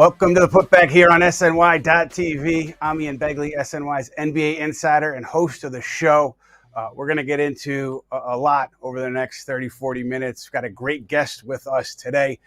Welcome to the Putback here on SNY.TV. I'm Ian Begley, SNY's NBA insider and host of the show. We're going to get into a lot over the next 30, 40 minutes. We've got a great guest with us today,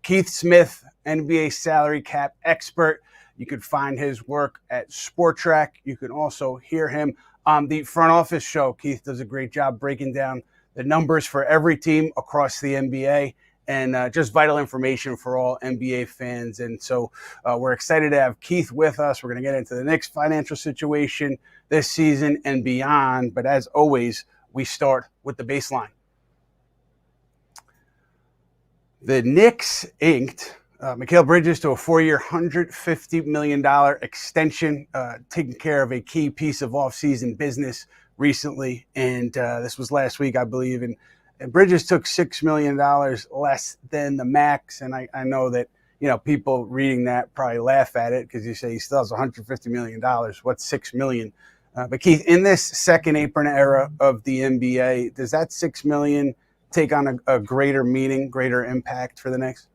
Keith Smith, NBA salary cap expert. You can find his work at spotrac. You can also hear him on the front office show. Keith does a great job breaking down the numbers for every team across the NBA. And just vital information for all NBA fans. And so we're excited to have Keith with us. We're going to get into the Knicks' financial situation this season and beyond. But as always, we start with the baseline. The Knicks inked Mikal Bridges to a 4-year, $150 million extension, taking care of a key piece of offseason business recently. And this was last week, I believe. And Bridges took $6 million less than the max. And I know that, people reading that probably laugh at it because you say he still has $150 million. What's $6 million? But Keith, in this second apron era of the NBA, does that $6 million take on a greater meaning, greater impact for the Knicks?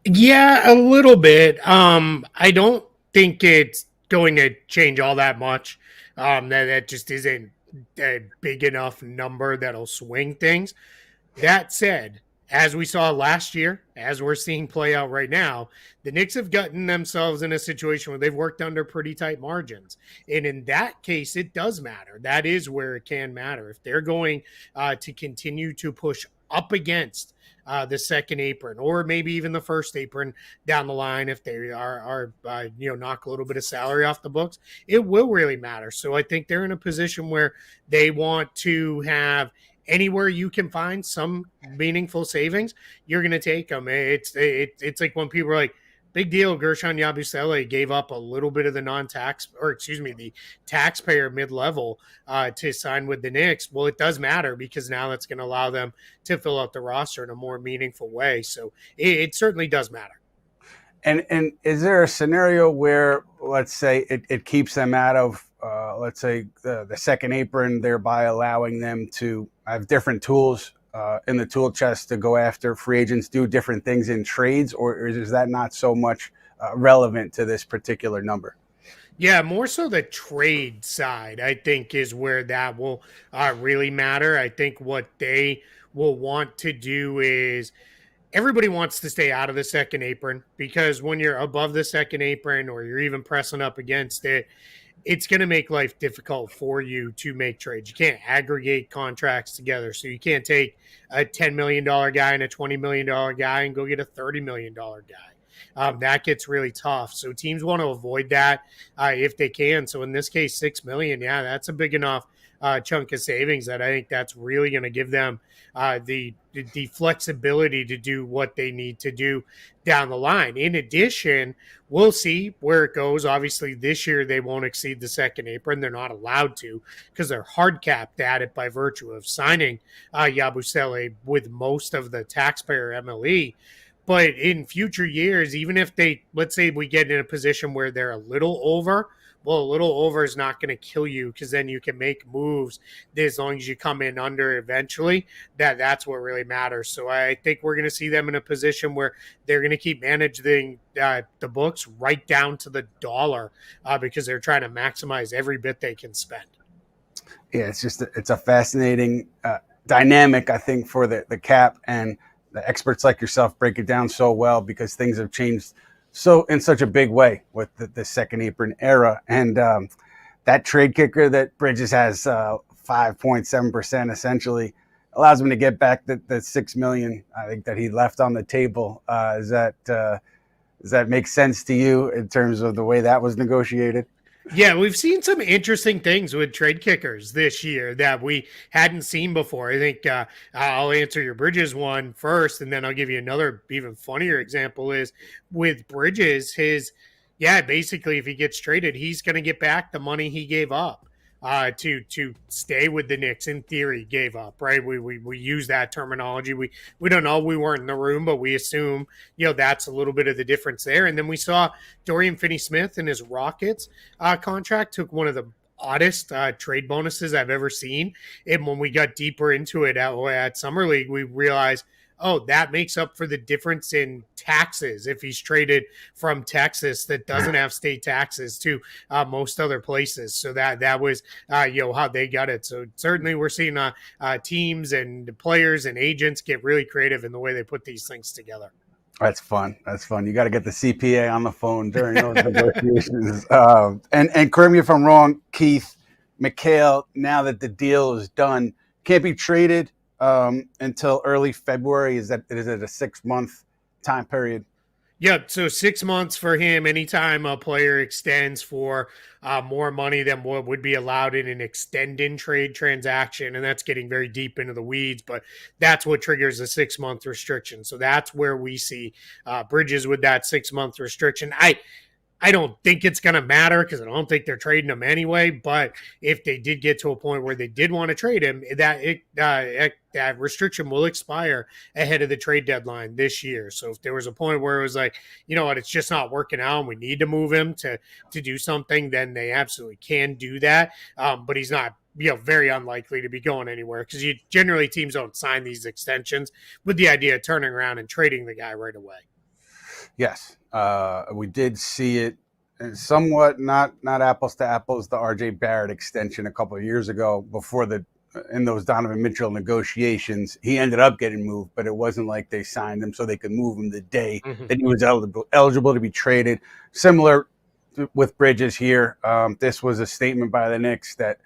Yeah, a little bit. I don't think it's going to change all that much. That just isn't a big enough number that'll swing things. That said, as we saw last year, as we're seeing play out right now, the Knicks have gotten themselves in a situation where they've worked under pretty tight margins. And in that case, it does matter. That is where it can matter. If they're going to continue to push up against the second apron, or maybe even the first apron down the line, if they are knock a little bit of salary off the books, it will really matter. So I think they're in a position where they want to have anywhere you can find some meaningful savings, you're going to take them. It's like when people are like, big deal, Gershon Yabusele gave up a little bit of the the taxpayer mid-level to sign with the Knicks. Well, it does matter because now that's going to allow them to fill out the roster in a more meaningful way. So it certainly does matter. And is there a scenario where, let's say, it keeps them out of, let's say, the second apron, thereby allowing them to have different tools in the tool chest to go after free agents, do different things in trades, or is that not so much relevant to this particular number? Yeah, more so the trade side, I think, is where that will really matter. I think what they will want to do is everybody wants to stay out of the second apron, because when you're above the second apron or you're even pressing up against it, it's going to make life difficult for you to make trades. You can't aggregate contracts together. So you can't take a $10 million guy and a $20 million guy and go get a $30 million guy. That gets really tough. So teams want to avoid that if they can. So in this case, $6 million, yeah, that's a big enough chunk of savings that I think that's really going to give them the flexibility to do what they need to do down the line. In addition, we'll see where it goes. Obviously, this year they won't exceed the second apron. They're not allowed to because they're hard capped at it by virtue of signing Yabusele with most of the taxpayer MLE. But in future years, even if let's say we get in a position where they're a little over, well, a little over is not going to kill you because then you can make moves as long as you come in under eventually. That's what really matters. So I think we're going to see them in a position where they're going to keep managing the books right down to the dollar because they're trying to maximize every bit they can spend. Yeah, it's a fascinating dynamic, I think, for the cap, and the experts like yourself break it down so well because things have changed so in such a big way with the second apron era. And that trade kicker that Bridges has 5.7% essentially allows him to get back the $6 million, I think, that he left on the table. Does that make sense to you in terms of the way that was negotiated? Yeah, we've seen some interesting things with trade kickers this year that we hadn't seen before. I think I'll answer your Bridges one first, and then I'll give you another even funnier example is with Bridges, basically if he gets traded, he's going to get back the money he gave up to stay with the Knicks. In theory, gave up, right? We use that terminology. We don't know. We weren't in the room, but we assume, that's a little bit of the difference there. And then we saw Dorian Finney-Smith in his Rockets contract took one of the oddest trade bonuses I've ever seen. And when we got deeper into it at Summer League, we realized, oh, that makes up for the difference in taxes if he's traded from Texas that doesn't have state taxes to most other places. So that was how they got it. So certainly we're seeing teams and players and agents get really creative in the way they put these things together. That's fun. You got to get the CPA on the phone during those negotiations. And correct me if I'm wrong, Keith, Mikal, now that the deal is done, can't be traded until early February. Is it a 6-month time period? Yep. So 6 months for him. Anytime a player extends for more money than what would be allowed in an extend-in trade transaction, and that's getting very deep into the weeds, but that's what triggers a 6-month restriction. So that's where we see Bridges with that 6-month restriction. I don't think it's going to matter because I don't think they're trading him anyway. But if they did get to a point where they did want to trade him, that restriction will expire ahead of the trade deadline this year. So if there was a point where it was like, you know what, it's just not working out and we need to move him to do something, then they absolutely can do that. But he's not very unlikely to be going anywhere because generally teams don't sign these extensions with the idea of turning around and trading the guy right away. Yes, we did see it somewhat, not apples to apples, the RJ Barrett extension a couple of years ago before in those Donovan Mitchell negotiations. He ended up getting moved, but it wasn't like they signed him so they could move him the day that he was eligible to be traded. Similar with Bridges here. This was a statement by the Knicks that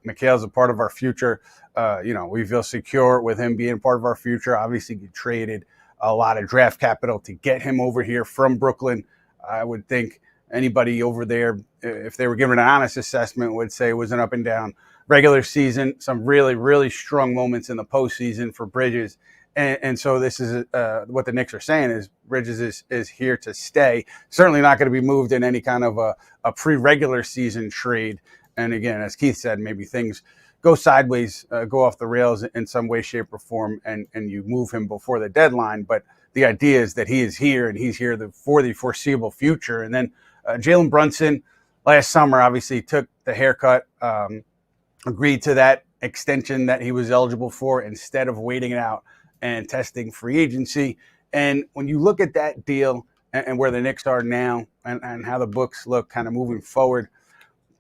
Mikal's a part of our future. We feel secure with him being part of our future. Obviously, he traded a lot of draft capital to get him over here from Brooklyn. I would think anybody over there, if they were given an honest assessment, would say it was an up and down regular season, some really, really strong moments in the postseason for Bridges. And so this is what the Knicks are saying is Bridges is here to stay. Certainly not going to be moved in any kind of a pre-regular season trade. And again, as Keith said, maybe things go sideways, go off the rails in some way, shape, or form, and you move him before the deadline. But the idea is that he is here, and he's here for the foreseeable future. And then Jalen Brunson last summer obviously took the haircut, agreed to that extension that he was eligible for instead of waiting it out and testing free agency. And when you look at that deal and where the Knicks are now and how the books look kind of moving forward,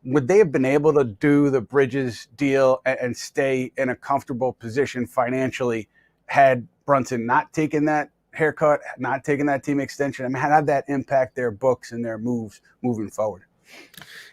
would they have been able to do the Bridges deal and stay in a comfortable position financially had Brunson not taken that haircut, not taking that team extension? I mean, how did that impact their books and their moves moving forward?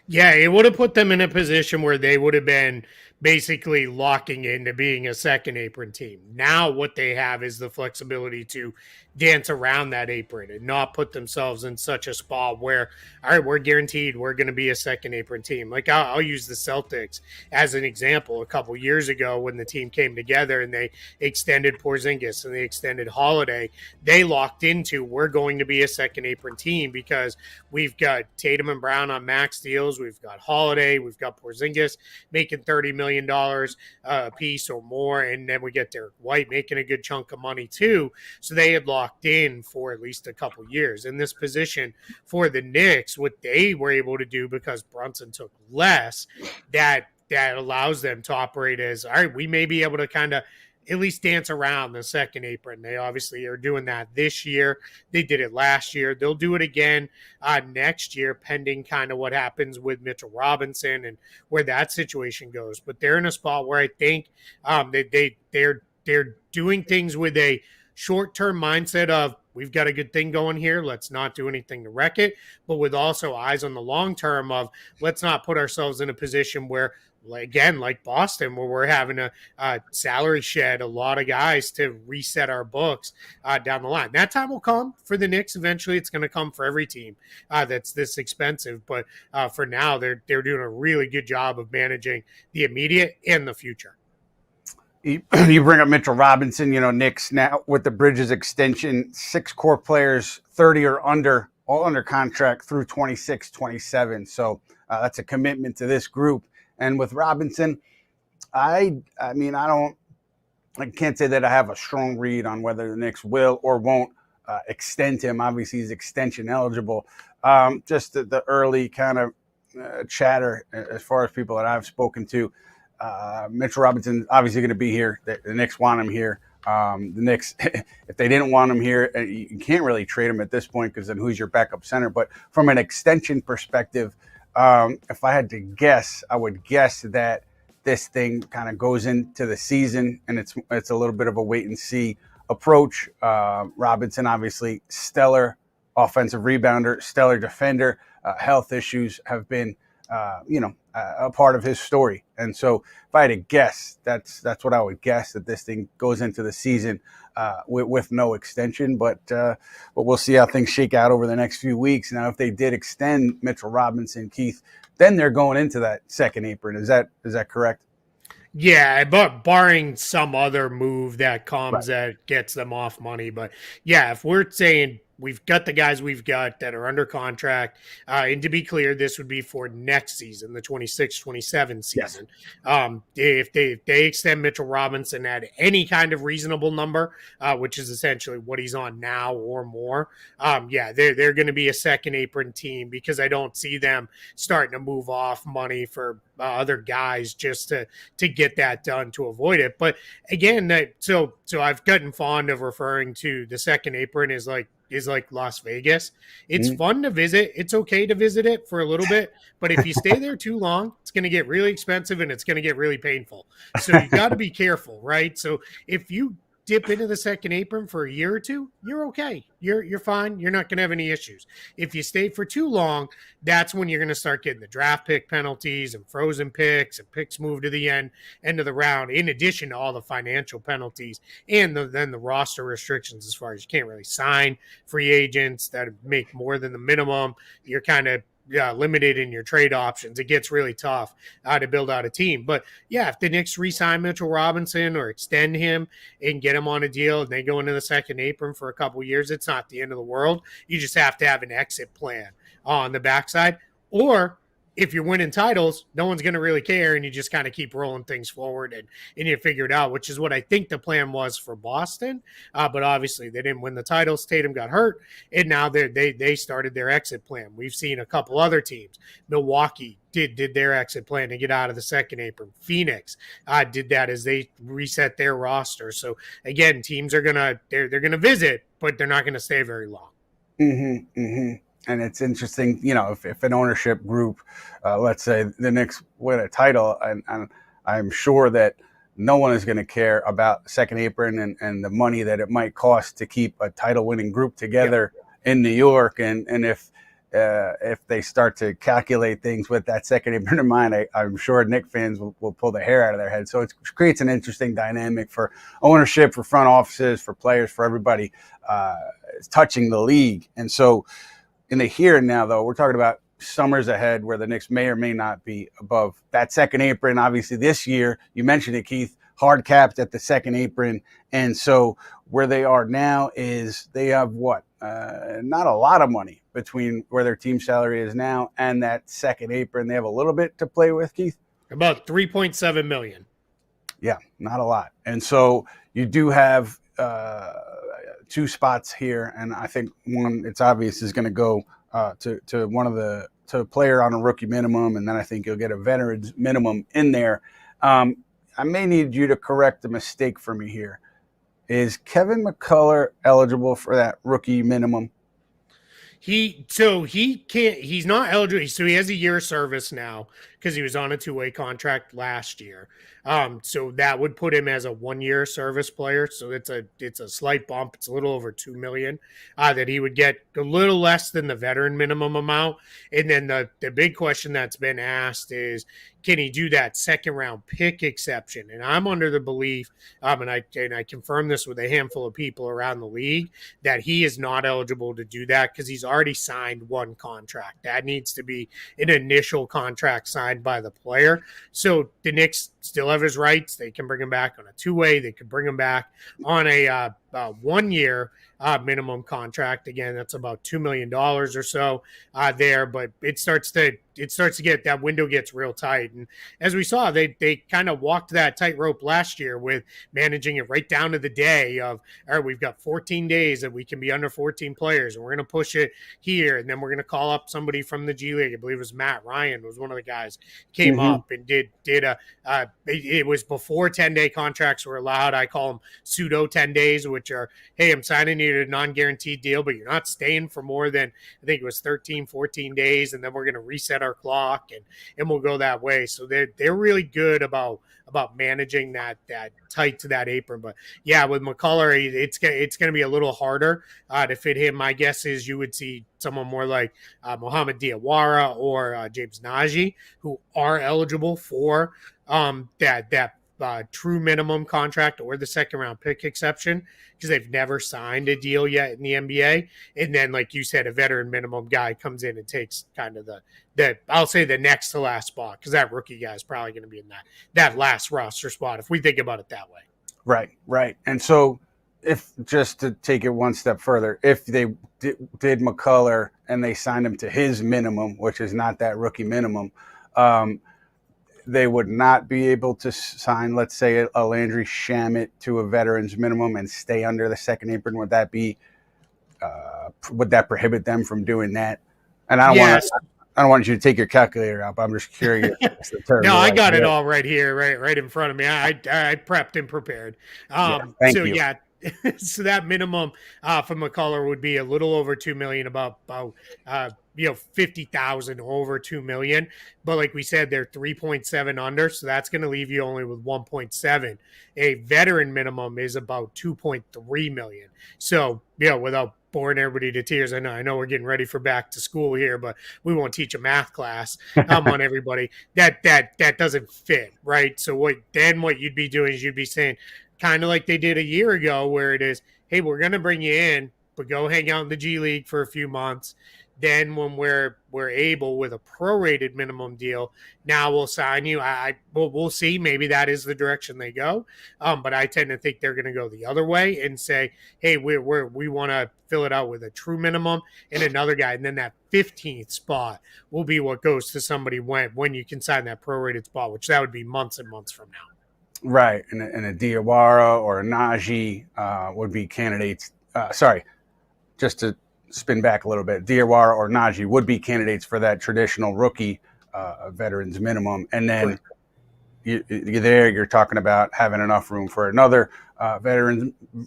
Yeah, it would have put them in a position where they would have been basically locking into being a second apron team. Now what they have is the flexibility to dance around that apron and not put themselves in such a spot where, all right, we're guaranteed we're going to be a second apron team. Like I'll use the Celtics as an example. A couple years ago when the team came together and they extended Porzingis and they extended Holiday, they locked into we're going to be a second apron team because we've got Tatum and Brown on max deals. We've got Holiday. We've got Porzingis making $30 million a piece or more. And then we get Derek White making a good chunk of money too. So they had locked in for at least a couple years. In this position for the Knicks, what they were able to do because Brunson took less, that allows them to operate as, all right, we may be able to kind of at least dance around the second apron. They obviously are doing that this year. They did it last year. They'll do it again next year, pending kind of what happens with Mitchell Robinson and where that situation goes. But they're in a spot where I think they're doing things with a short-term mindset of we've got a good thing going here. Let's not do anything to wreck it. But with also eyes on the long term of let's not put ourselves in a position where, again, like Boston, where we're having a salary shed a lot of guys to reset our books down the line. That time will come for the Knicks. Eventually, it's going to come for every team that's this expensive. But for now, they're doing a really good job of managing the immediate and the future. You bring up Mitchell Robinson, Knicks now with the Bridges extension, 6 core players, 30 or under, all under contract through 26, 27. So that's a commitment to this group. And with Robinson, I can't say that I have a strong read on whether the Knicks will or won't extend him. Obviously, he's extension eligible. Just the early kind of chatter as far as people that I've spoken to. Mitchell Robinson obviously going to be here. The Knicks want him here. The Knicks, if they didn't want him here, you can't really trade him at this point because then who's your backup center? But from an extension perspective, if I had to guess, I would guess that this thing kind of goes into the season, and it's a little bit of a wait and see approach. Robinson, obviously, stellar offensive rebounder, stellar defender. Health issues have been, a part of his story. And so if I had to guess, that's what I would guess, that this thing goes into the season with no extension. But we'll see how things shake out over the next few weeks. Now, if they did extend Mitchell Robinson, Keith, then they're going into that second apron. Is that correct? Yeah, but barring some other move that comes Right. that gets them off money. But yeah, if we're saying we've got the guys we've got that are under contract, and to be clear, this would be for next season, the 26-27 season. Yes. If they extend Mitchell Robinson at any kind of reasonable number, which is essentially what he's on now or more, they're going to be a second apron team, because I don't see them starting to move off money for other guys just to get that done to avoid it. But again, so I've gotten fond of referring to the second apron as like Las Vegas. It's fun to visit. It's okay to visit it for a little bit, but if you stay there too long, it's going to get really expensive and it's going to get really painful. So you got to be careful, right? So if you dip into the second apron for a year or two, you're okay. You're fine. You're not going to have any issues. If you stay for too long, that's when you're going to start getting the draft pick penalties and frozen picks and picks moved to the end of the round, in addition to all the financial penalties and then the roster restrictions, as far as you can't really sign free agents that make more than the minimum. You're kind of limited in your trade options. It gets really tough to build out a team. But yeah, if the Knicks re-sign Mitchell Robinson or extend him and get him on a deal and they go into the second apron for a couple of years, it's not the end of the world. You just have to have an exit plan on the backside. Or if you're winning titles, no one's going to really care, and you just kind of keep rolling things forward and you figure it out, which is what I think the plan was for Boston. But obviously they didn't win the titles. Tatum got hurt, and now they started their exit plan. We've seen a couple other teams. Milwaukee did their exit plan to get out of the second apron. Phoenix did that as they reset their roster. So again, teams are they're gonna visit, but they're not gonna stay very long. Mm-hmm, mm-hmm. And it's interesting, if an ownership group, let's say the Knicks win a title, and I'm sure that no one is going to care about second apron and the money that it might cost to keep a title-winning group together in New York. And if they start to calculate things with that second apron in mind, I'm sure Knicks fans will pull the hair out of their head. So it creates an interesting dynamic for ownership, for front offices, for players, for everybody touching the league. And so in the here and now, though, we're talking about summers ahead where the Knicks may or may not be above that second apron. Obviously, this year, you mentioned it, Keith, hard capped at the second apron. And so where they are now is they have not a lot of money between where their team salary is now and that second apron. They have a little bit to play with, Keith. About $3.7 million. Yeah, not a lot. And so you do have two spots here, and I think one, it's obvious, is going to go to one of to a player on a rookie minimum, and then I think you'll get a veteran's minimum in there. I may need you to correct a mistake for me here. Is Kevin McCullers eligible for that rookie minimum? He's not eligible. So he has a year of service now because he was on a two-way contract last year. So that would put him as a 1-year service player. So it's a slight bump. It's a little over $2 million that he would get, a little less than the veteran minimum amount. And then the big question that's been asked is, can he do that second round pick exception? And I'm under the belief, and I confirmed this with a handful of people around the league, that he is not eligible to do that because he's already signed one contract. That needs to be an initial contract signed by the player. So the Knicks still have his rights. They can bring him back on a two-way. They can bring him back on a 1 year minimum contract. Again, that's about $2 million or so there, but it starts to get, that window gets real tight. And as we saw, they kind of walked that tightrope last year with managing it right down to the day of, all right, we've got 14 days that we can be under 14 players, and we're going to push it here, and then we're going to call up somebody from the G League. I believe it was Matt Ryan was one of the guys came up and did it was before 10-day contracts were allowed. I call them pseudo 10 days, which are, hey, I'm signing you to a non-guaranteed deal, but you're not staying for more than, I think it was 13, 14 days, and then we're going to reset our clock and we'll go that way. So they're really good about managing that tight to that apron. But yeah, with McCuller, it's going to be a little harder to fit him. My guess is you would see someone more like Mohamed Diawara or James NonG, who are eligible for that true minimum contract or the second round pick exception, because they've never signed a deal yet in the NBA. And then, like you said, a veteran minimum guy comes in and takes kind of the I'll say the next to last spot, because that rookie guy is probably going to be in that last roster spot if we think about it that way. Right. And so, if just to take it one step further, if they did McCuller and they signed him to his minimum, which is not that rookie minimum, they would not be able to sign, let's say, a Landry Shamet to a veteran's minimum and stay under the second apron. Would that prohibit them from doing that? And I don't want you to take your calculator out, but I'm just curious. The term. No, I got it all right here, right in front of me. I prepped and prepared. Thank you. Yeah. So that minimum for McCuller would be a little over $2 million, about 50,000 over $2 million. But like we said, they're 3.7 under, so that's going to leave you only with 1.7. A veteran minimum is about 2.3 million. So without boring everybody to tears, I know we're getting ready for back to school here, but we won't teach a math class on everybody. That doesn't fit, right? So what you'd be doing is you'd be saying, kind of like they did a year ago, where it is, hey, we're going to bring you in, but go hang out in the G League for a few months. Then when we're able with a prorated minimum deal, now we'll sign you. We'll see. Maybe that is the direction they go. But I tend to think they're going to go the other way and say, hey, we want to fill it out with a true minimum and another guy. And then that 15th spot will be what goes to somebody when you can sign that prorated spot, which that would be months and months from now. Right. And a Diawara or a NonG would be candidates. Just to spin back a little bit, Diawara or NonG would be candidates for that traditional rookie veterans minimum. And then you're talking about having enough room for another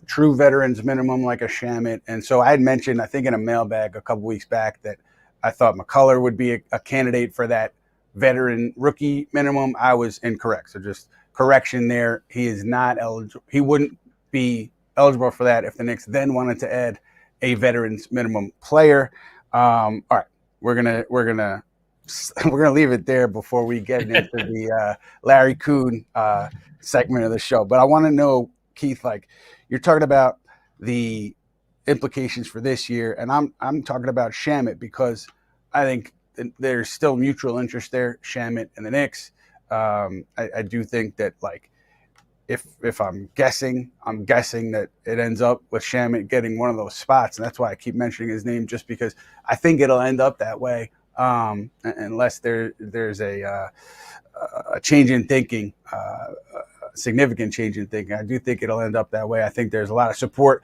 true veterans minimum like a Shamet. And so I had mentioned, I think in a mailbag a couple weeks back, that I thought McCuller would be a candidate for that veteran rookie minimum. I was incorrect. So just correction there. He is not eligible. He wouldn't be eligible for that if the Knicks then wanted to add a veterans minimum player. All right, we're gonna leave it there before we get into the Larry Kuhn segment of the show. But I want to know, Keith, like, you're talking about the implications for this year, and I'm talking about Shamet, because I think there's still mutual interest there, Shamet and the Knicks. I do think that, like, if I'm guessing that it ends up with Shamet getting one of those spots, and that's why I keep mentioning his name, just because I think it'll end up that way, unless there's a change in thinking, significant change in thinking. I do think it'll end up that way. I think there's a lot of support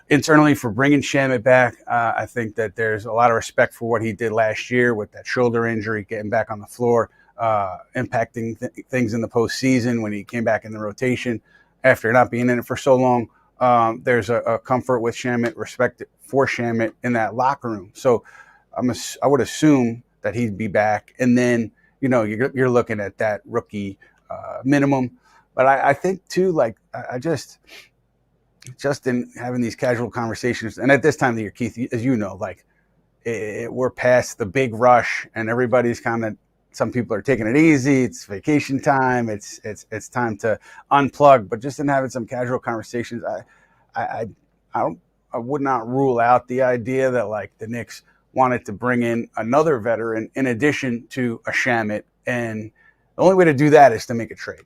internally for bringing Shamet back. I think that there's a lot of respect for what he did last year with that shoulder injury, getting back on the floor, impacting things in the postseason when he came back in the rotation after not being in it for so long. There's a comfort with Shamet, respect for Shamet in that locker room. So I would assume that he'd be back. And then, you're looking at that rookie minimum. But I think too, like, I just in having these casual conversations, and at this time of the year, Keith, as you know, like, we're past the big rush, and everybody's kind of, some people are taking it easy. It's vacation time. It's time to unplug. But just in having some casual conversations, I would not rule out the idea that, like, the Knicks wanted to bring in another veteran in addition to a Shamet, and the only way to do that is to make a trade.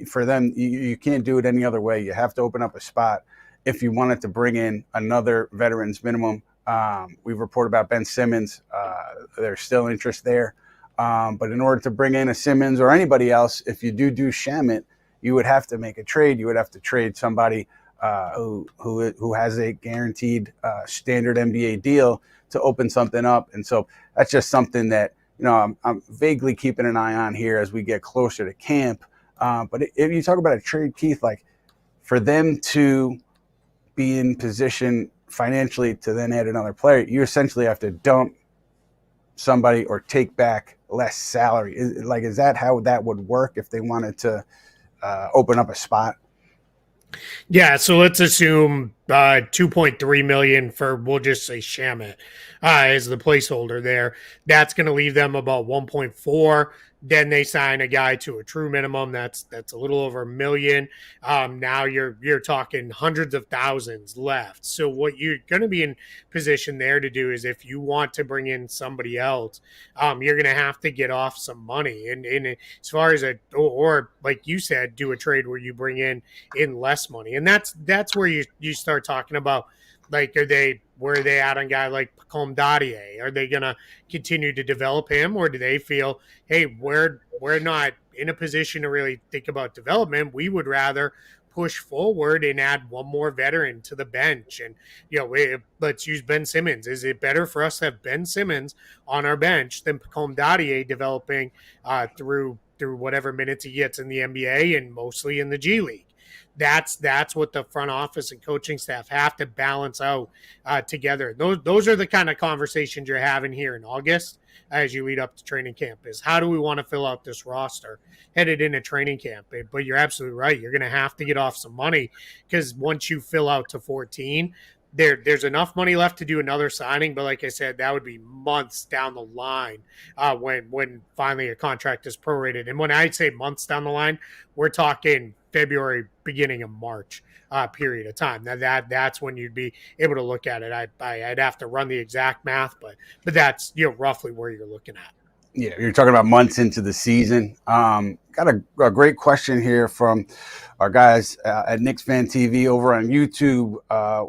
For them, you can't do it any other way. You have to open up a spot, if you wanted to bring in another veterans minimum. We've reported about Ben Simmons. There's still interest there. But in order to bring in a Simmons or anybody else, if you do Shamet, you would have to make a trade. You would have to trade somebody who has a guaranteed standard NBA deal to open something up. And so that's just something that, I'm vaguely keeping an eye on here as we get closer to camp. But if you talk about a trade, Keith, like for them to be in position financially to then add another player, you essentially have to dump somebody or take back less salary. Is that how that would work if they wanted to open up a spot? Yeah, so let's assume $2.3 million for, we'll just say Shamet as the placeholder there. That's going to leave them about 1.4. Then they sign a guy to a true minimum. That's a little over $1 million. Now you're talking hundreds of thousands left. So what you're going to be in position there to do is, if you want to bring in somebody else, you're going to have to get off some money. And as far as or like you said, do a trade where you bring in less money. And that's where you start talking about, like, where are they at on a guy like Putback? Are they going to continue to develop him, or do they feel, hey, we're not in a position to really think about development. We would rather push forward and add one more veteran to the bench. And, let's use Ben Simmons. Is it better for us to have Ben Simmons on our bench than Putback developing through whatever minutes he gets in the NBA and mostly in the G League? That's what the front office and coaching staff have to balance out together. Those are the kind of conversations you're having here in August as you lead up to training camp, is how do we want to fill out this roster headed into training camp? But you're absolutely right. You're going to have to get off some money, because once you fill out to 14, there's enough money left to do another signing. But like I said, that would be months down the line when finally a contract is prorated. And when I say months down the line, we're talking February, beginning of March period of time. Now that's when you'd be able to look at it. I'd have to run the exact math, but that's roughly where you're looking at. Yeah, you're talking about months into the season. Got a great question here from our guys at Knicks Fan TV over on YouTube.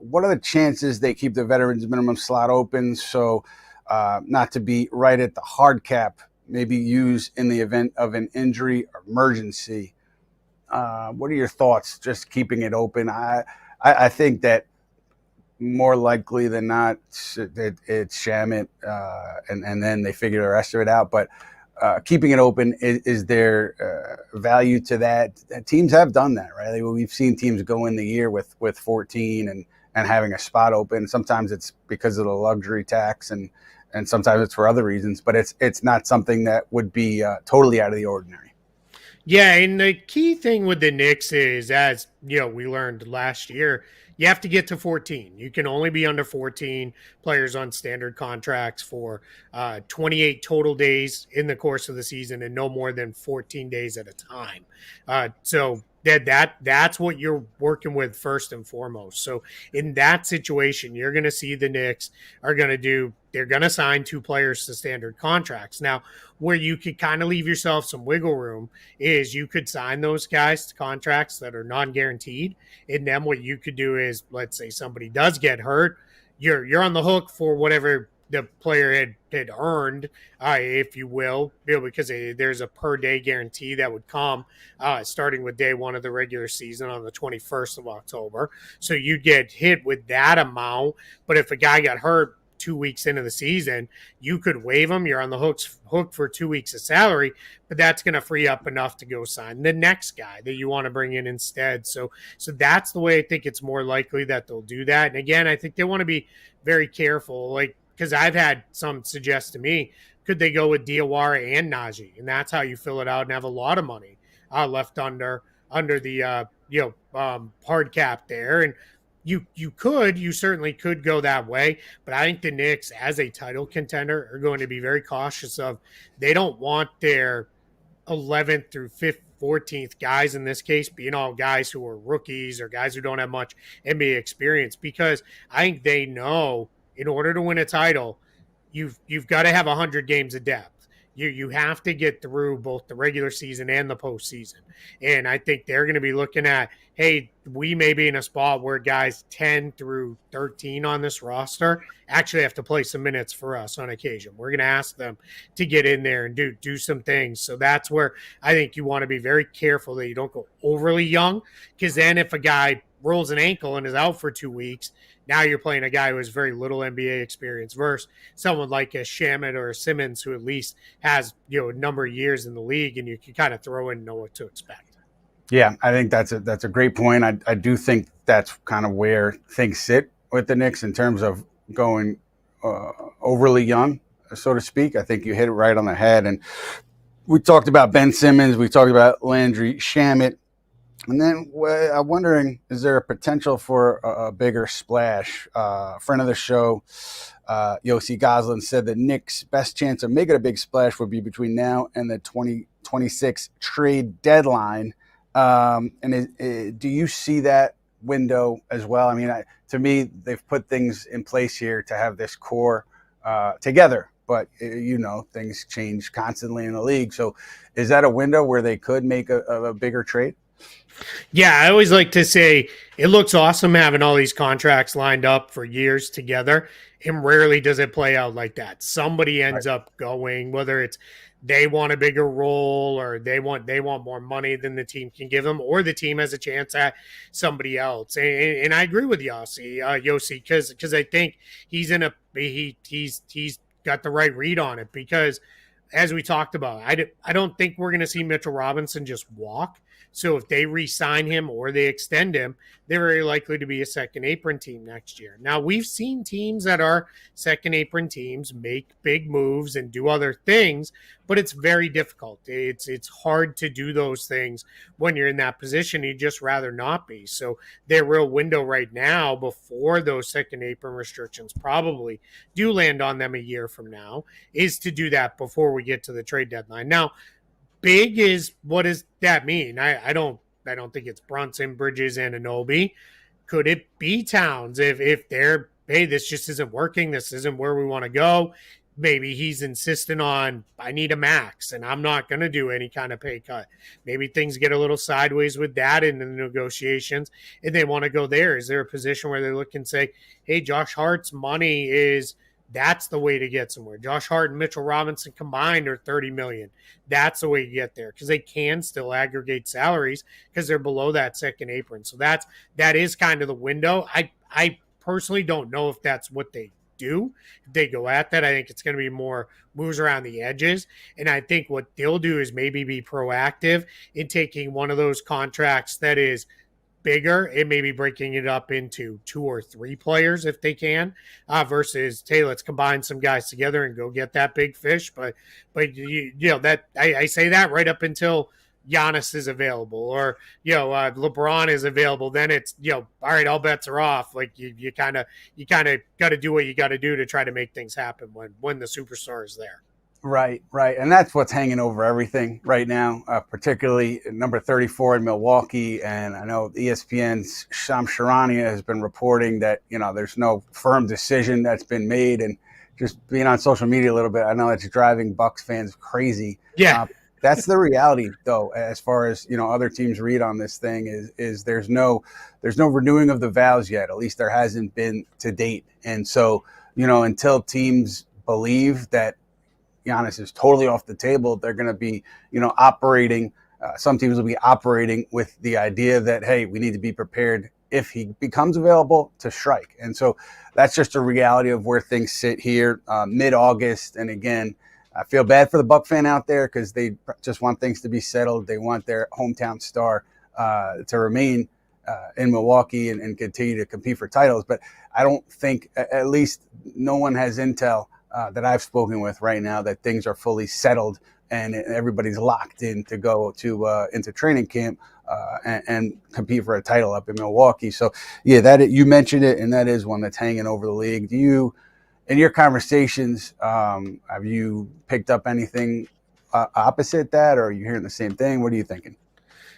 What are the chances they keep the veterans minimum slot open, so not to be right at the hard cap, maybe use in the event of an injury or emergency? What are your thoughts just keeping it open? I think that more likely than not it's Shamet, and then they figure the rest of it out. But keeping it open, is there value to that? Teams have done that, right? We've seen teams go in the year with 14 and having a spot open. Sometimes it's because of the luxury tax, and sometimes it's for other reasons. But it's not something that would be totally out of the ordinary. Yeah, and the key thing with the Knicks is, as we learned last year, you have to get to 14. You can only be under 14 players on standard contracts for 28 total days in the course of the season, and no more than 14 days at a time. So that's what you're working with first and foremost. So in that situation, you're going to see the Knicks are going to they're going to sign 2 players to standard contracts. Now, where you could kind of leave yourself some wiggle room is you could sign those guys to contracts that are non-guaranteed. And then what you could do is, let's say somebody does get hurt, you're on the hook for whatever the player had earned, if you will, because there's a per day guarantee that would come starting with day one of the regular season on the 21st of October. So you'd get hit with that amount. But if a guy got hurt 2 weeks into the season, you could waive him. You're on the hook for 2 weeks of salary, but that's going to free up enough to go sign the next guy that you want to bring in instead. So that's the way I think it's more likely that they'll do that. And again, I think they want to be very careful, because I've had some suggest to me, could they go with Diawara and NonG? And that's how you fill it out and have a lot of money left under the hard cap there. And you certainly could go that way, but I think the Knicks, as a title contender, are going to be very cautious of, they don't want their 11th through 14th guys in this case being all guys who are rookies or guys who don't have much NBA experience, because I think they know in order to win a title, you've got to have 100 games of depth. You have to get through both the regular season and the postseason. And I think they're going to be looking at, hey, we may be in a spot where guys 10 through 13 on this roster actually have to play some minutes for us on occasion. We're going to ask them to get in there and do some things. So that's where I think you want to be very careful that you don't go overly young, because then if a guy rolls an ankle and is out for 2 weeks, now you're playing a guy who has very little NBA experience versus someone like a Shamet or a Simmons who at least has, a number of years in the league, and you can kind of throw in and know what to expect. Yeah, I think that's a great point. I do think that's kind of where things sit with the Knicks in terms of going overly young, so to speak. I think you hit it right on the head. And we talked about Ben Simmons. We talked about Landry Shamet. And then I'm wondering, is there a potential for a bigger splash? Friend of the show, Yossi Goslin, said the Knicks' best chance of making a big splash would be between now and the 2026 trade deadline. Do you see that window as well? I mean, to me, they've put things in place here to have this core together. But, things change constantly in the league. So is that a window where they could make a bigger trade? Yeah, I always like to say it looks awesome having all these contracts lined up for years together, and rarely does it play out like that. Somebody ends up going, whether it's they want a bigger role or they want more money than the team can give them, or the team has a chance at somebody else. And I agree with Yossi, because I think he's got the right read on it, because as we talked about, I don't think we're going to see Mitchell Robinson just walk. So if they re-sign him or they extend him, they're very likely to be a second apron team next year. Now, we've seen teams that are second apron teams make big moves and do other things, but it's very difficult. It's hard to do those things when you're in that position. You'd just rather not be. So their real window right now, before those second apron restrictions probably do land on them a year from now, is to do that before we get to the trade deadline. Now, big is, what does that mean? I don't think it's Brunson, Bridges, and Anunoby. Could it be Towns if they're, hey, this just isn't working, this isn't where we want to go? Maybe he's insistent on, I need a max and I'm not going to do any kind of pay cut. Maybe things get a little sideways with that in the negotiations and they want to go there. Is there a position where they look and say, hey, Josh Hart's money is, that's the way to get somewhere. Josh Hart and Mitchell Robinson combined are $30 million. That's the way you get there, because they can still aggregate salaries because they're below that second apron. So that is kind of the window. I personally don't know if that's what they do. If they go at that, I think it's going to be more moves around the edges. And I think what they'll do is maybe be proactive in taking one of those contracts that is bigger and maybe breaking it up into 2 or 3 players if they can, versus, hey, let's combine some guys together and go get that big fish. But that I say that right up until Giannis is available or LeBron is available, then it's all right, all bets are off. Like you kind of got to do what you got to do to try to make things happen when the superstar is there. Right. And that's what's hanging over everything right now, particularly number 34 in Milwaukee. And I know ESPN's Shams Charania has been reporting that, there's no firm decision that's been made. And just being on social media a little bit, I know it's driving Bucks fans crazy. Yeah. That's the reality, though, as far as, other teams read on this thing is there's no renewing of the vows yet. At least there hasn't been to date. And so, until teams believe that Giannis is totally off the table, they're going to be, operating. Some teams will be operating with the idea that, hey, we need to be prepared if he becomes available to strike. And so that's just a reality of where things sit here mid-August. And again, I feel bad for the Buck fan out there because they just want things to be settled. They want their hometown star to remain in Milwaukee and continue to compete for titles. But I don't think, at least no one has intel that I've spoken with right now, that things are fully settled and everybody's locked in to go to into training camp and compete for a title up in Milwaukee. So yeah, you mentioned it, and that is one that's hanging over the league. Do you, in your conversations, have you picked up anything opposite that, or are you hearing the same thing? What are you thinking?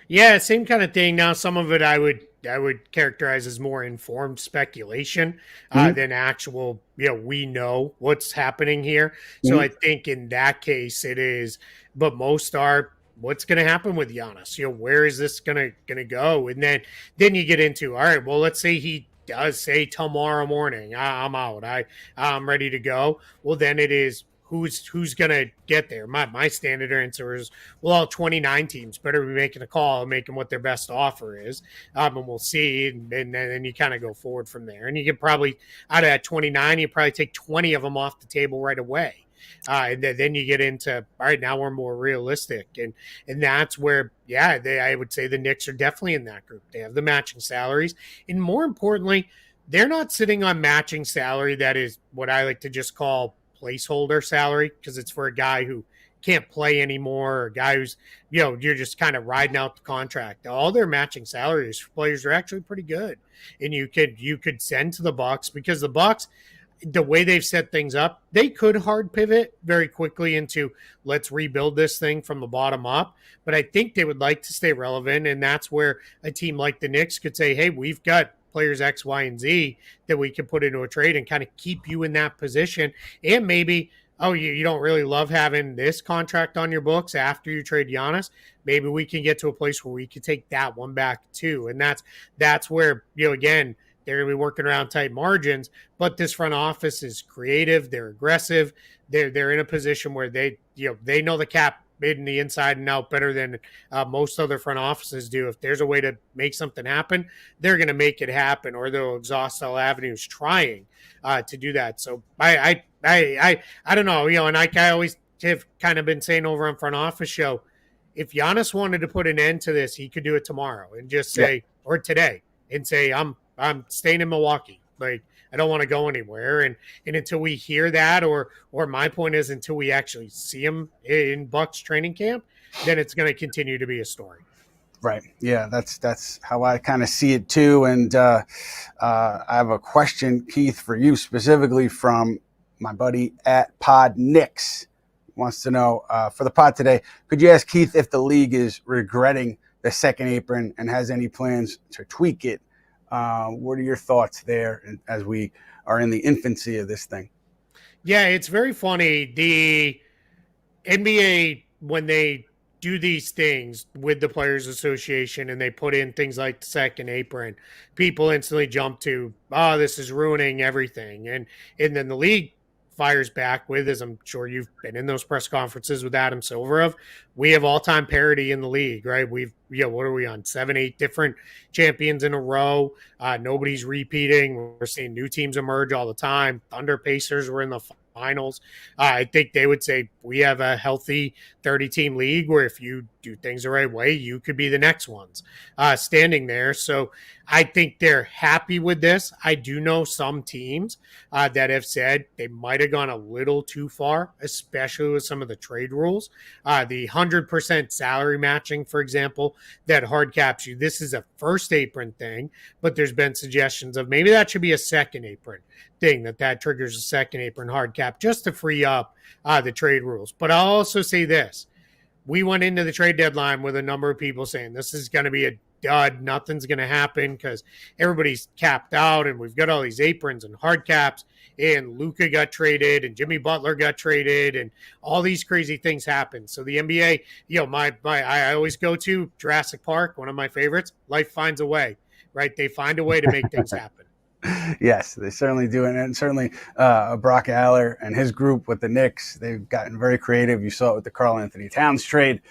Yeah, same kind of thing. Now, some of it I would would characterize as more informed speculation Mhm. than actual, we know what's happening here. So Mhm. I think in that case it is, but most are what's going to happen with Giannis. Where is this gonna go? And then you get into, all right, well, let's say he does say tomorrow morning, I'm out. I'm ready to go. Well, then it is who's gonna get there. My standard answer is, well, all 29 teams better be making a call and making what their best offer is, and we'll see, and then you kind of go forward from there. And you can probably, out of that 29, you probably take 20 of them off the table right away. And then you get into, all right, now we're more realistic, and that's where, I would say the Knicks are definitely in that group. They have the matching salaries, and more importantly, they're not sitting on matching salary that is what I like to just call placeholder salary, because it's for a guy who can't play anymore, or a guy who's, you're just kind of riding out the contract. All their matching salaries for players are actually pretty good, and you could send to the Bucks, because the Bucks, the way they've set things up, they could hard pivot very quickly into, let's rebuild this thing from the bottom up. But I think they would like to stay relevant. And that's where a team like the Knicks could say, hey, we've got players X, Y, and Z that we can put into a trade and kind of keep you in that position. And maybe, oh, you don't really love having this contract on your books after you trade Giannis. Maybe we can get to a place where we can take that one back too. And that's where, again, they're going to be working around tight margins, but this front office is creative. They're aggressive. They're in a position where they know the cap in the inside and out better than most other front offices do. If there's a way to make something happen, they're going to make it happen, or they'll exhaust all avenues trying to do that. So I don't know, and I always have kind of been saying over on Front Office Show, if Giannis wanted to put an end to this, he could do it tomorrow and just say, or today, and say, I'm staying in Milwaukee. Like, I don't want to go anywhere. And until we hear that, or my point is, until we actually see him in Bucks training camp, then it's going to continue to be a story. Right. Yeah, that's how I kind of see it too. And I have a question, Keith, for you specifically from my buddy at Pod Knicks. Wants to know, for the pod today, could you ask Keith if the league is regretting the second apron and has any plans to tweak it? What are your thoughts there as we are in the infancy of this thing? Yeah, it's very funny. The NBA, when they do these things with the Players Association and they put in things like the second apron, people instantly jump to, oh, this is ruining everything. And then the league fires back with, as I'm sure you've been in those press conferences with Adam Silver, of, we have all-time parity in the league, right? We've, what are we on? 7-8 different champions in a row. Nobody's repeating. We're seeing new teams emerge all the time. Thunder, Pacers were in the finals. I think they would say we have a healthy 30-team league where if you do things the right way, you could be the next ones standing there. So I think they're happy with this. I do know some teams that have said they might have gone a little too far, especially with some of the trade rules. The 100% salary matching, for example, that hard caps you. This is a first apron thing, but there's been suggestions of maybe that should be a second apron thing, that triggers a second apron hard cap just to free up the trade rules. But I'll also say this. We went into the trade deadline with a number of people saying this is going to be a dud. Nothing's going to happen because everybody's capped out and we've got all these aprons and hard caps, and Luka got traded and Jimmy Butler got traded and all these crazy things happen. So the NBA, I always go to Jurassic Park, one of my favorites. Life finds a way, right? They find a way to make things happen. Yes, they certainly do. And certainly Brock Aller and his group with the Knicks, they've gotten very creative. You saw it with the Karl Anthony Towns trade,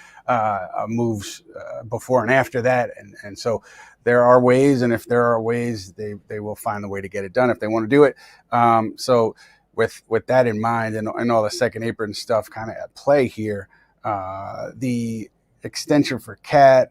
moves before and after that. And so there are ways, and if there are ways, they will find the way to get it done if they want to do it. So with that in mind and all the second apron stuff kind of at play here, the extension for Cat,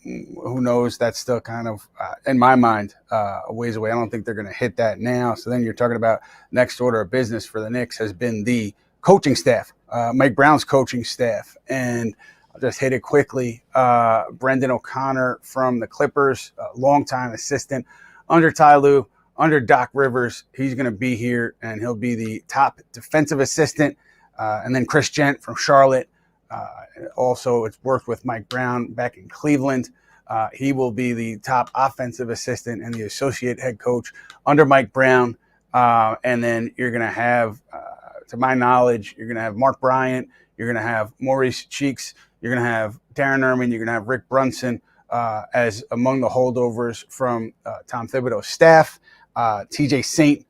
who knows? That's still kind of, in my mind, a ways away. I don't think they're going to hit that now. So then you're talking about next order of business for the Knicks has been the coaching staff, Mike Brown's coaching staff. And I'll just hit it quickly. Brendan O'Connor from the Clippers, longtime assistant under Ty Lue, under Doc Rivers. He's going to be here, and he'll be the top defensive assistant. And then Chris Gent from Charlotte. Also, it's worked with Mike Brown back in Cleveland. He will be the top offensive assistant and the associate head coach under Mike Brown. And then you're going to have, to my knowledge, you're going to have Mark Bryant, you're going to have Maurice Cheeks, you're going to have Darren Erman, you're going to have Rick Brunson as among the holdovers from Tom Thibodeau's staff. TJ Saint,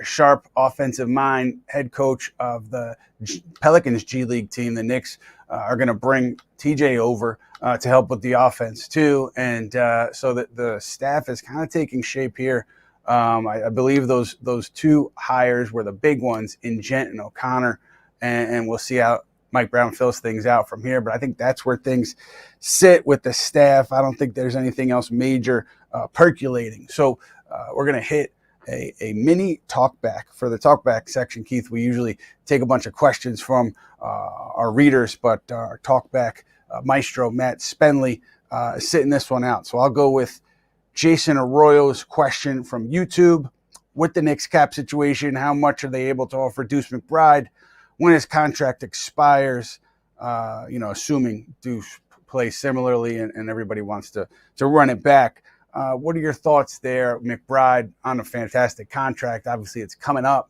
sharp offensive mind, head coach of the Pelicans G League team. The Knicks are going to bring TJ over to help with the offense too. And so that the staff is kind of taking shape here. I believe those two hires were the big ones in Gent and O'Connor, and we'll see how Mike Brown fills things out from here. But I think that's where things sit with the staff. I don't think there's anything else major percolating. So we're going to hit a mini talkback. For the talkback section, Keith, we usually take a bunch of questions from our readers, but our talkback maestro, Matt Spenley, is sitting this one out. So I'll go with Jason Arroyo's question from YouTube. With the Knicks cap situation, how much are they able to offer Deuce McBride when his contract expires? Assuming Deuce plays similarly and everybody wants to run it back. What are your thoughts there? McBride on a fantastic contract. Obviously, it's coming up.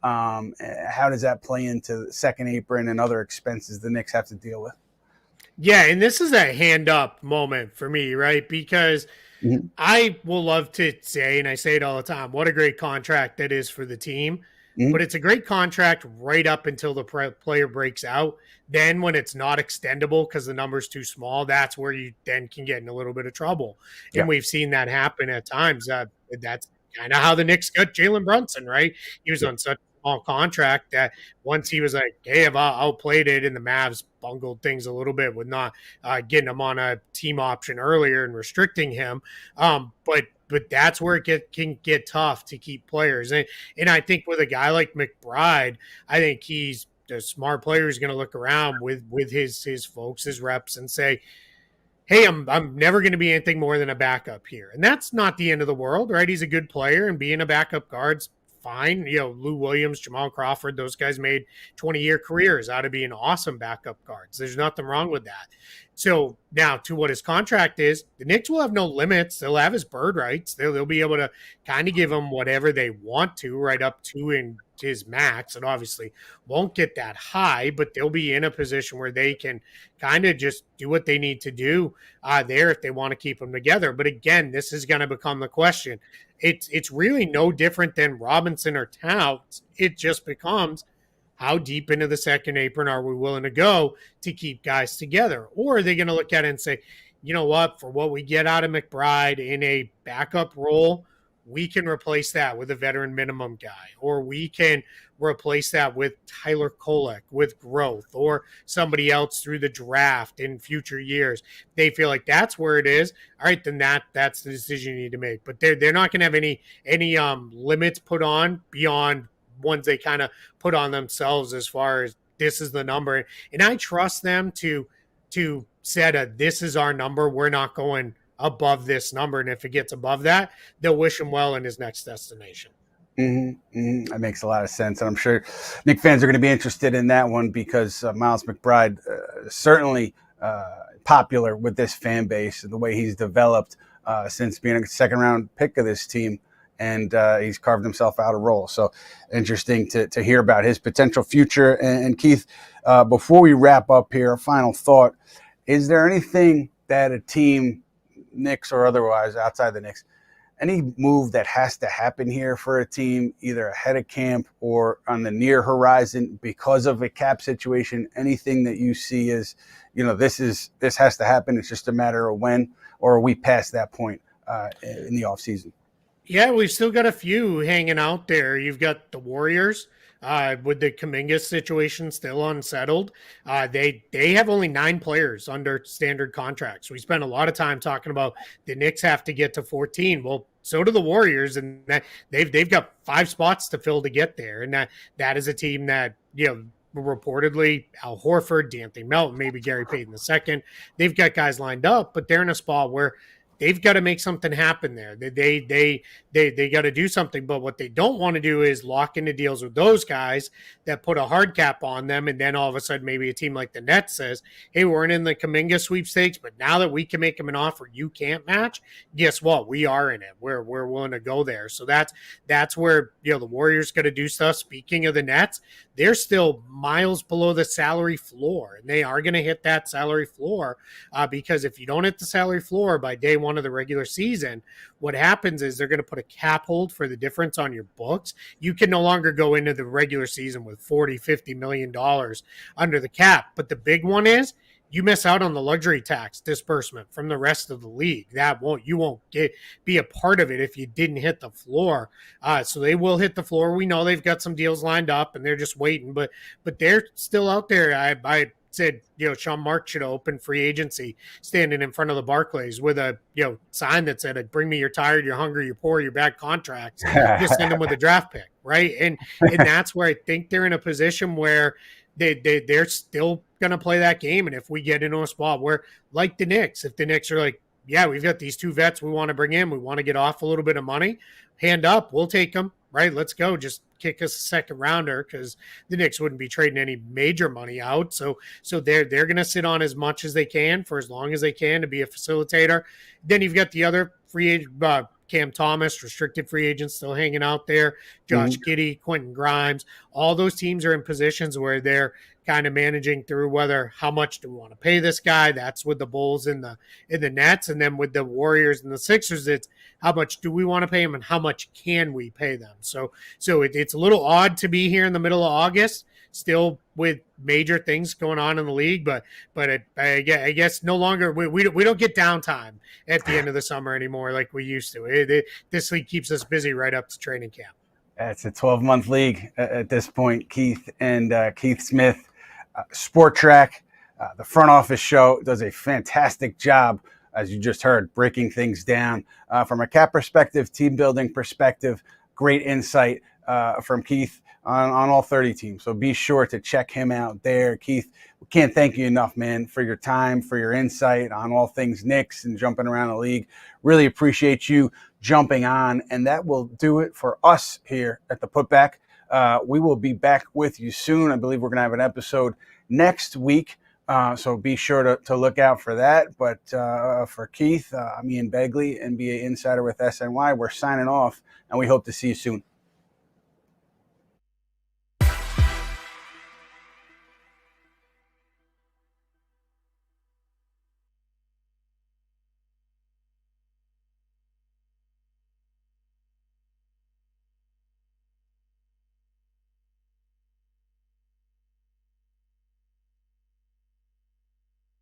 How does that play into the second apron and other expenses the Knicks have to deal with? Yeah, and this is a hand up moment for me, right? Because I will love to say, and I say it all the time, what a great contract that is for the team. But it's a great contract right up until the player breaks out. Then when it's not extendable because the number's too small, that's where you then can get in a little bit of trouble. Yeah. And we've seen that happen at times. That's kind of how the Knicks got Jalen Brunson, right? He was on such a small contract that once he was like, hey, I've outplayed it, and the Mavs bungled things a little bit with not getting him on a team option earlier and restricting him. But that's where it can get tough to keep players. And I think with a guy like McBride, I think he's a smart player who's going to look around with his folks, his reps, and say, hey, I'm never going to be anything more than a backup here. And that's not the end of the world, right? He's a good player, and being a backup guard's fine. Lou Williams, Jamal Crawford, those guys made 20-year careers out of being awesome backup guards. There's nothing wrong with that. So now to what his contract is, the Knicks will have no limits. They'll have his bird rights. They'll be able to kind of give him whatever they want to, right up to in his max. And obviously won't get that high, but they'll be in a position where they can kind of just do what they need to do there if they want to keep them together. But again, this is going to become the question. It's really no different than Robinson or Towns. It just becomes, how deep into the second apron are we willing to go to keep guys together? Or are they going to look at it and say, you know what, for what we get out of McBride in a backup role, we can replace that with a veteran minimum guy, or we can replace that with Tyler Kolek with growth, or somebody else through the draft in future years. They feel like that's where it is. All right, then that's the decision you need to make. But they're not going to have any limits put on beyond ones they kind of put on themselves as far as this is the number. And I trust them to set this is our number. We're not going above this number. And if it gets above that, they'll wish him well in his next destination. That makes a lot of sense. And I'm sure Knicks fans are going to be interested in that one because Miles McBride certainly popular with this fan base, the way he's developed since being a second round pick of this team. And he's carved himself out a role. So interesting to hear about his potential future. And Keith, before we wrap up here, a final thought. Is there anything that a team, Knicks or otherwise, outside the Knicks, any move that has to happen here for a team, either ahead of camp or on the near horizon because of a cap situation? Anything that you see as, this has to happen, it's just a matter of when, or are we past that point in the offseason? Yeah, we've still got a few hanging out there. You've got the Warriors with the Kuminga situation still unsettled. They have only 9 players under standard contracts. We spent a lot of time talking about the Knicks have to get to 14. Well, so do the Warriors, and they've got 5 spots to fill to get there. And that is a team that, reportedly Al Horford, D'Anthony Melton, maybe Gary Payton II. They've got guys lined up, but they're in a spot where they've got to make something happen there. They got to do something. But what they don't want to do is lock into deals with those guys that put a hard cap on them, and then all of a sudden maybe a team like the Nets says, "Hey, we're in the Kuminga sweepstakes, but now that we can make them an offer you can't match, guess what? We are in it. We're willing to go there." So that's where the Warriors got to do stuff. Speaking of the Nets, they're still miles below the salary floor, and they are going to hit that salary floor because if you don't hit the salary floor by day one of the regular season, what happens is they're going to put a cap hold for the difference on your books. You can no longer go into the regular season with $40-50 million under the cap. But the big one is you miss out on the luxury tax disbursement from the rest of the league. You won't be a part of it if you didn't hit the floor. So they will hit the floor. We know they've got some deals lined up and they're just waiting, but they're still out there. I said, Sean Marks should open free agency standing in front of the Barclays with a, sign that said, "Bring me your tired, you're hungry, you're poor, your bad contracts." Just send them with a draft pick. Right. And that's where I think they're in a position where they're still going to play that game. And if we get into a spot where, like the Knicks, if the Knicks are like, "Yeah, we've got these 2 vets we want to bring in, we want to get off a little bit of money, hand up, we'll take them. Right, let's go. Just kick us a second rounder," because the Knicks wouldn't be trading any major money out. So they're going to sit on as much as they can for as long as they can to be a facilitator. Then you've got the other free agent, Cam Thomas, restricted free agents still hanging out there. Josh Giddey, Quentin Grimes. All those teams are in positions where they're kind of managing through how much do we want to pay this guy. That's with the Bulls and the Nets. And then with the Warriors and the Sixers, it's how much do we want to pay them and how much can we pay them. So it's a little odd to be here in the middle of August, still with major things going on in the league, but I guess no longer we don't get downtime at the end of the summer anymore like we used to. This league keeps us busy right up to training camp. It's a 12-month league at this point, Keith. And Keith Smith, spotrac, the front office show, does a fantastic job, as you just heard, breaking things down from a cap perspective, team building perspective. Great insight from Keith on all 30 teams. So be sure to check him out there. Keith, we can't thank you enough, man, for your time, for your insight on all things Knicks and jumping around the league. Really appreciate you jumping on. And that will do it for us here at the Putback. We will be back with you soon. I believe we're going to have an episode next week. So be sure to look out for that. But for Keith, I'm Ian Begley, NBA Insider with SNY. We're signing off, and we hope to see you soon.